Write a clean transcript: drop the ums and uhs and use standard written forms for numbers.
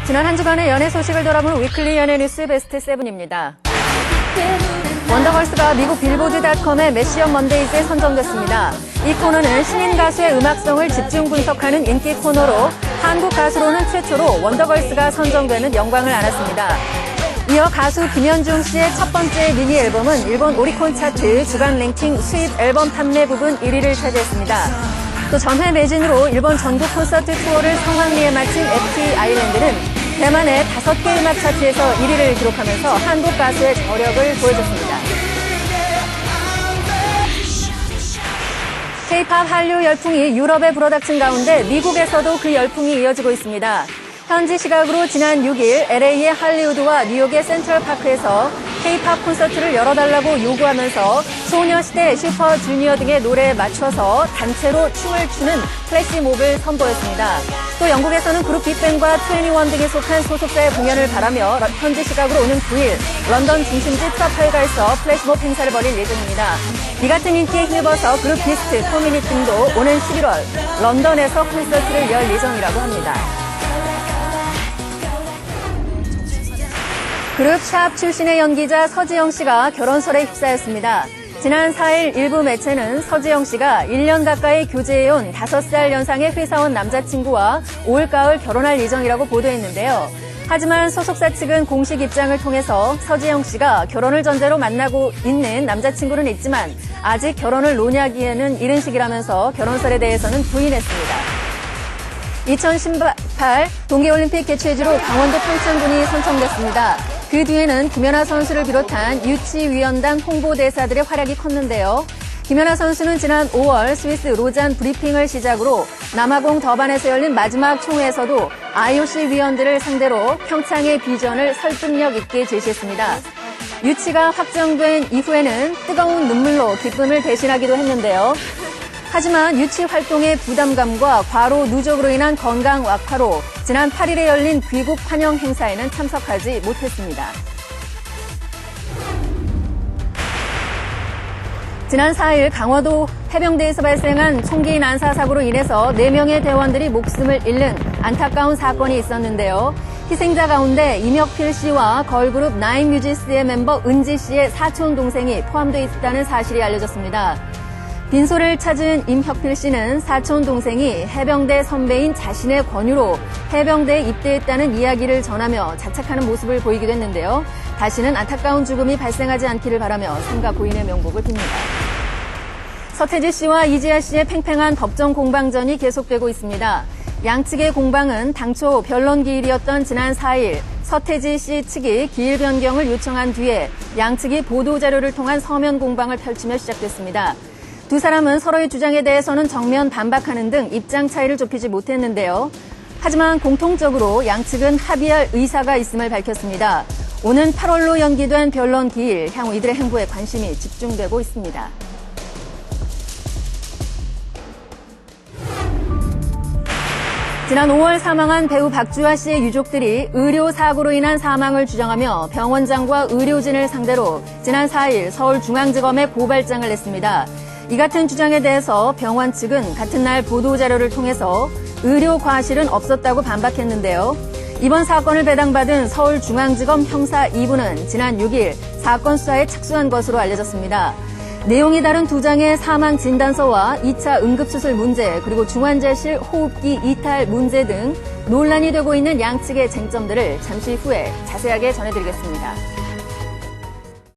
지난 한 주간의 연예 소식을 돌아보는 위클리 연예 뉴스 베스트 7입니다. 원더걸스가 미국 빌보드닷컴의 매시업 먼데이즈에 선정됐습니다. 이 코너는 신인 가수의 음악성을 집중 분석하는 인기 코너로 한국 가수로는 최초로 원더걸스가 선정되는 영광을 안았습니다. 이어 가수 김현중 씨의 첫 번째 미니 앨범은 일본 오리콘 차트 주간 랭킹 수입 앨범 판매 부분 1위를 차지했습니다. 또 전회 매진으로 일본 전국 콘서트 투어를 성황리에 마친 FT 아일랜드는 대만의 5개 음악 차트에서 1위를 기록하면서 한국 가수의 저력을 보여줬습니다. K-팝 한류 열풍이 유럽에 불어닥친 가운데 미국에서도 그 열풍이 이어지고 있습니다. 현지 시각으로 지난 6일 LA의 할리우드와 뉴욕의 센트럴파크에서 K-팝 콘서트를 열어달라고 요구하면서 소녀시대, 슈퍼주니어 등의 노래에 맞춰서 단체로 춤을 추는 플래시몹을 선보였습니다. 또 영국에서는 그룹 빅뱅과 21 등에 속한 소속사의 공연을 바라며 현지 시각으로 오는 9일 런던 중심지 트라팔가에서 플래시몹 행사를 벌일 예정입니다. 이 같은 인기에 힘입어서 그룹 비스트, 포미닛 등도 오는 11월 런던에서 콘서트를 열 예정이라고 합니다. 그룹 샵 출신의 연기자 서지영 씨가 결혼설에 휩싸였습니다. 지난 4일 일부 매체는 서지영 씨가 1년 가까이 교제해온 5살 연상의 회사원 남자친구와 올가을 결혼할 예정이라고 보도했는데요. 하지만 소속사 측은 공식 입장을 통해서 서지영 씨가 결혼을 전제로 만나고 있는 남자친구는 있지만 아직 결혼을 논의하기에는 이른 시기라면서 결혼설에 대해서는 부인했습니다. 2018 동계올림픽 개최지로 강원도 평창군이 선정됐습니다. 그 뒤에는 김연아 선수를 비롯한 유치위원단 홍보대사들의 활약이 컸는데요. 김연아 선수는 지난 5월 스위스 로잔 브리핑을 시작으로 남아공 더반에서 열린 마지막 총회에서도 IOC 위원들을 상대로 평창의 비전을 설득력 있게 제시했습니다. 유치가 확정된 이후에는 뜨거운 눈물로 기쁨을 대신하기도 했는데요. 하지만 유치 활동의 부담감과 과로 누적으로 인한 건강 악화로 지난 8일에 열린 귀국 환영 행사에는 참석하지 못했습니다. 지난 4일 강화도 해병대에서 발생한 총기 난사 사고로 인해서 4명의 대원들이 목숨을 잃는 안타까운 사건이 있었는데요. 희생자 가운데 임혁필 씨와 걸그룹 나인뮤지스의 멤버 은지 씨의 사촌 동생이 포함되어 있다는 사실이 알려졌습니다. 빈소를 찾은 임혁필 씨는 사촌 동생이 해병대 선배인 자신의 권유로 해병대에 입대했다는 이야기를 전하며 자책하는 모습을 보이기도 했는데요. 다시는 안타까운 죽음이 발생하지 않기를 바라며 삼가 고인의 명복을 빕니다. 서태지 씨와 이지아 씨의 팽팽한 법정 공방전이 계속되고 있습니다. 양측의 공방은 당초 변론 기일이었던 지난 4일 서태지 씨 측이 기일 변경을 요청한 뒤에 양측이 보도자료를 통한 서면 공방을 펼치며 시작됐습니다. 두 사람은 서로의 주장에 대해서는 정면 반박하는 등 입장 차이를 좁히지 못했는데요. 하지만 공통적으로 양측은 합의할 의사가 있음을 밝혔습니다. 오는 8월로 연기된 변론 기일, 향후 이들의 행보에 관심이 집중되고 있습니다. 지난 5월 사망한 배우 박주아 씨의 유족들이 의료사고로 인한 사망을 주장하며 병원장과 의료진을 상대로 지난 4일 서울중앙지검에 고발장을 냈습니다. 이 같은 주장에 대해서 병원 측은 같은 날 보도자료를 통해서 의료 과실은 없었다고 반박했는데요. 이번 사건을 배당받은 서울중앙지검 형사 2부는 지난 6일 사건 수사에 착수한 것으로 알려졌습니다. 내용이 다른 2장의 사망 진단서와 2차 응급수술 문제 그리고 중환자실 호흡기 이탈 문제 등 논란이 되고 있는 양측의 쟁점들을 잠시 후에 자세하게 전해드리겠습니다.